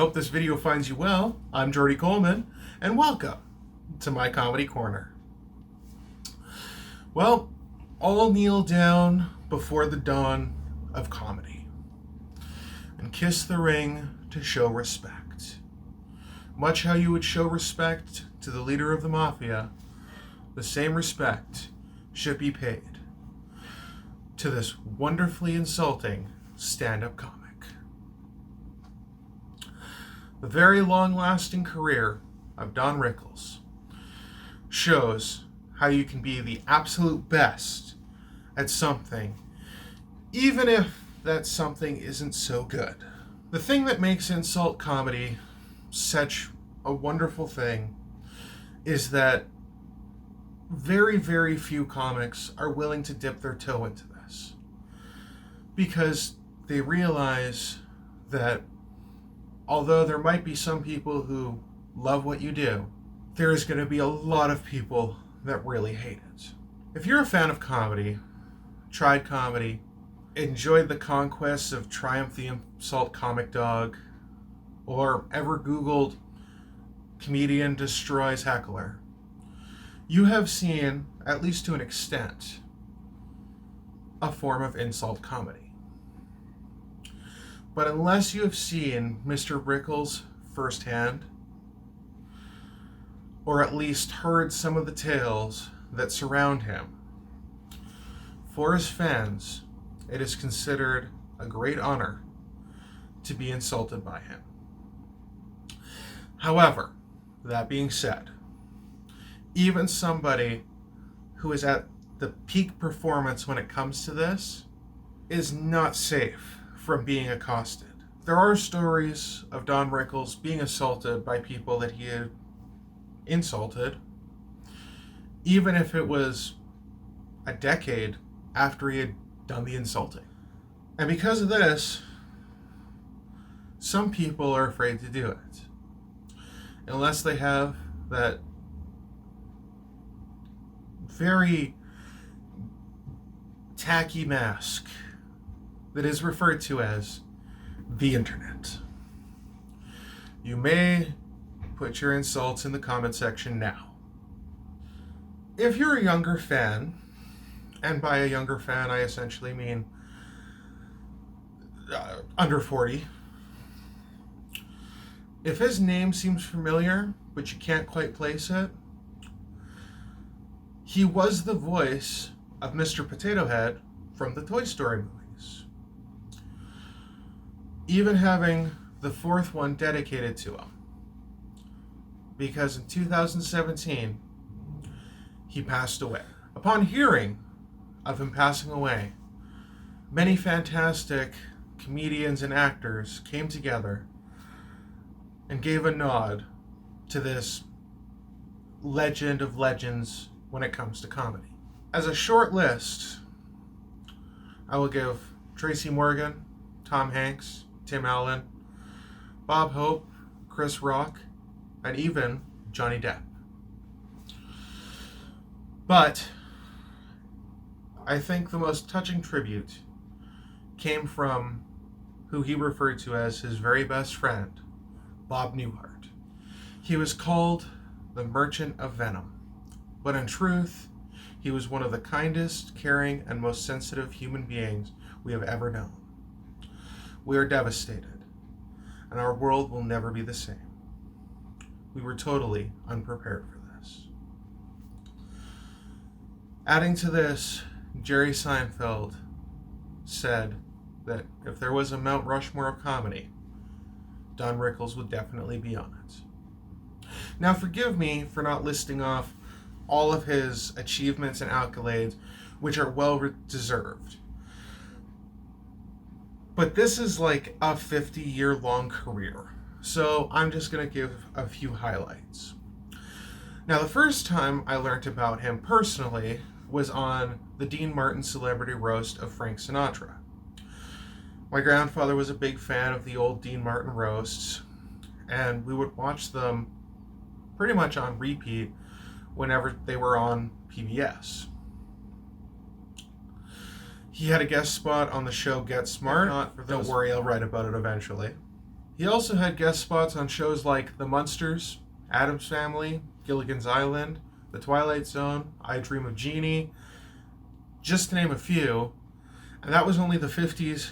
hope this video finds you well. I'm Jordy Coleman, and welcome to my Comedy Corner. Well, all kneel down before the dawn of comedy and kiss the ring to show respect. Much how you would show respect to the leader of the mafia, the same respect should be paid to this wonderfully insulting stand-up comic. The very long-lasting career of Don Rickles shows how you can be the absolute best at something, even if that something isn't so good. The thing that makes insult comedy such a wonderful thing is that very, very few comics are willing to dip their toe into this, because they realize that although there might be some people who love what you do, there is going to be a lot of people that really hate it. If you're a fan of comedy, tried comedy, enjoyed the conquests of Triumph the Insult Comic Dog, or ever Googled comedian destroys heckler, you have seen, at least to an extent, a form of insult comedy. But unless you have seen Mr. Rickles firsthand, or at least heard some of the tales that surround him, for his fans, it is considered a great honor to be insulted by him. However, that being said, even somebody who is at the peak performance when it comes to this is not safe from being accosted. There are stories of Don Rickles being assaulted by people that he had insulted, even if it was a decade after he had done the insulting. And because of this, some people are afraid to do it, unless they have that very tacky mask that is referred to as the internet. You may put your insults in the comment section now. If you're a younger fan, and by a younger fan I essentially mean under 40, if his name seems familiar but you can't quite place it, he was the voice of Mr. Potato Head from the Toy Story movies, even having the fourth one dedicated to him, because in 2017 he passed away. Upon hearing of him passing away, many fantastic comedians and actors came together and gave a nod to this legend of legends when it comes to comedy. As a short list, I will give Tracy Morgan, Tom Hanks, Tim Allen, Bob Hope, Chris Rock, and even Johnny Depp. But I think the most touching tribute came from who he referred to as his very best friend, Bob Newhart. He was called the Merchant of Venom, but in truth, he was one of the kindest, caring, and most sensitive human beings we have ever known. We are devastated, and our world will never be the same. We were totally unprepared for this. Adding to this, Jerry Seinfeld said that if there was a Mount Rushmore of comedy, Don Rickles would definitely be on it. Now, forgive me for not listing off all of his achievements and accolades, which are well deserved. But this is like a 50-year-long career, so I'm just going to give a few highlights. Now, the first time I learned about him personally was on the Dean Martin Celebrity Roast of Frank Sinatra. My grandfather was a big fan of the old Dean Martin roasts, and we would watch them pretty much on repeat whenever they were on PBS. He had a guest spot on the show Get Smart. Don't worry, I'll write about it eventually. He also had guest spots on shows like The Munsters, Addams Family, Gilligan's Island, The Twilight Zone, I Dream of Jeannie, just to name a few, and that was only the 50s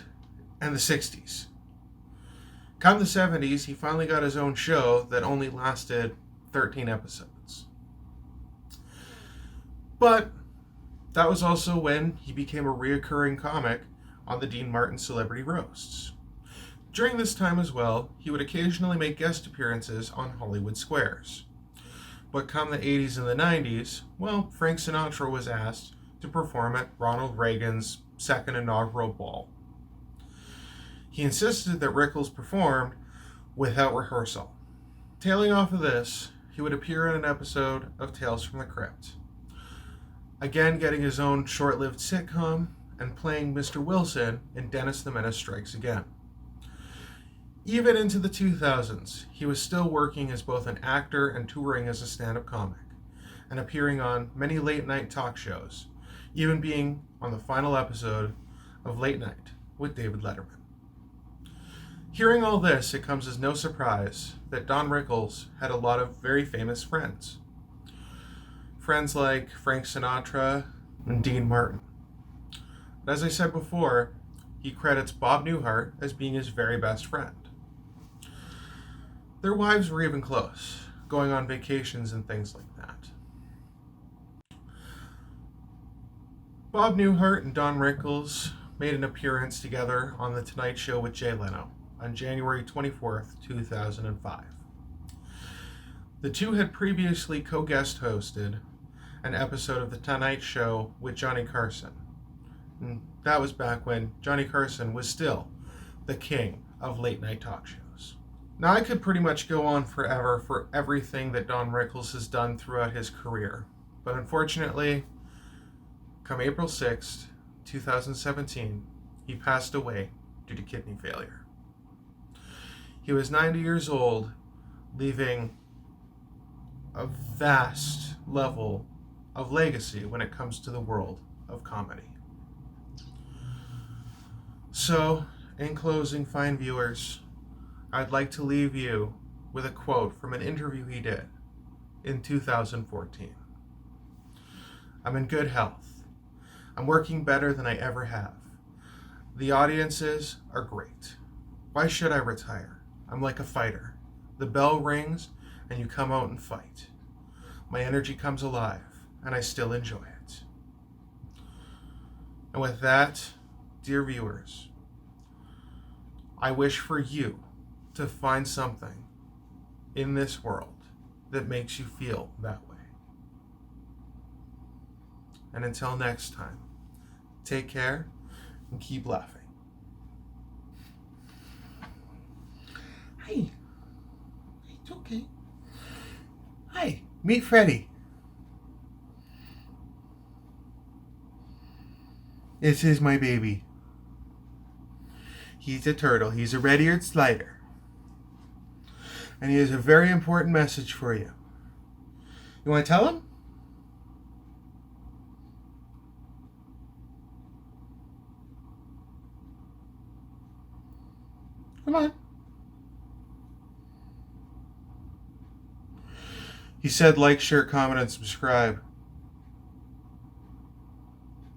and the 60s. Come the 70s, he finally got his own show that only lasted 13 episodes. But that was also when he became a reoccurring comic on the Dean Martin Celebrity Roasts. During this time as well, he would occasionally make guest appearances on Hollywood Squares. But come the 80s and the 90s, well, Frank Sinatra was asked to perform at Ronald Reagan's second inaugural ball. He insisted that Rickles performed without rehearsal. Tailing off of this, he would appear in an episode of Tales from the Crypt, again getting his own short-lived sitcom and playing Mr. Wilson in Dennis the Menace Strikes Again. Even into the 2000s, he was still working as both an actor and touring as a stand-up comic, and appearing on many late-night talk shows, even being on the final episode of Late Night with David Letterman. Hearing all this, it comes as no surprise that Don Rickles had a lot of very famous friends. Friends like Frank Sinatra and Dean Martin. But as I said before, he credits Bob Newhart as being his very best friend. Their wives were even close, going on vacations and things like that. Bob Newhart and Don Rickles made an appearance together on The Tonight Show with Jay Leno on January 24th, 2005. The two had previously co-guest hosted an episode of The Tonight Show with Johnny Carson. And that was back when Johnny Carson was still the king of late night talk shows. Now, I could pretty much go on forever for everything that Don Rickles has done throughout his career, but unfortunately, come April 6th, 2017, he passed away due to kidney failure. He was 90 years old, leaving a vast level of legacy when it comes to the world of comedy. So, in closing, fine viewers, I'd like to leave you with a quote from an interview he did in 2014. I'm in good health. I'm working better than I ever have. The audiences are great. Why should I retire? I'm like a fighter. The bell rings and you come out and fight. My energy comes alive and I still enjoy it. And with that, dear viewers, I wish for you to find something in this world that makes you feel that way. And until next time, take care and keep laughing. Hi. It's okay. Hi, meet Freddy. This is my baby. He's a turtle. He's a red-eared slider. And he has a very important message for you. You want to tell him? Come on. He said like, share, comment, and subscribe.